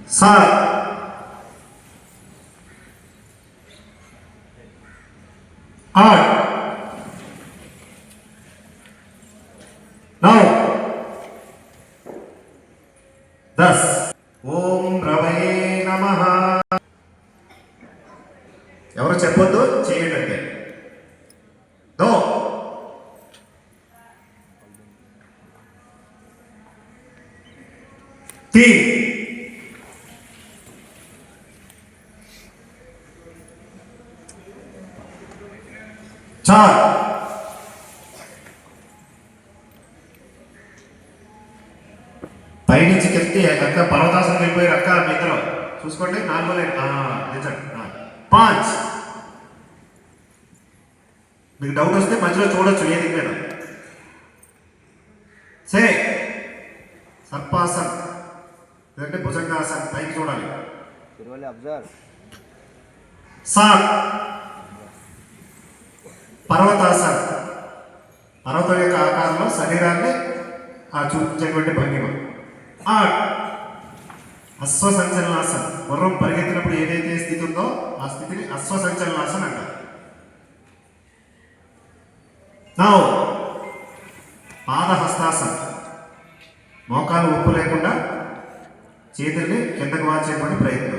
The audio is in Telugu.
सात, आठ, 9, 10। ఓం రవయే నమః. ఎవరు చెప్పొద్దు, చేయండి అంటే. 2, 3, 4, 5 నుంచి కెత్తి అక్క పర్వతాసనకి వెళ్ళిపోయారు అక్క మీ ఇద్దరు చూసుకోండి. 4 నిజండి. 5 మీకు డౌట్ వస్తే మధ్యలో చూడొచ్చు ఏది మీద. సే సర్పాసన్ లేదంటే భుజంగాసన్ పైకి చూడాలి. 7 పర్వతాసన్ పర్వతం యొక్క ఆకారంలో శరీరాన్ని చూపించేటువంటి భంగిమ. 8 అశ్వసంచలనాసన్ గుర్రం పరిగెత్తినప్పుడు ఏదైతే స్థితి ఉందో ఆ స్థితిని అశ్వసంచలనాసన్ అంటారు. 9 పాదహస్తాసన్ మోకాలు ఉప్పు లేకుండా చేతుల్ని కిందకు మార్చేటువంటి ప్రయత్నం.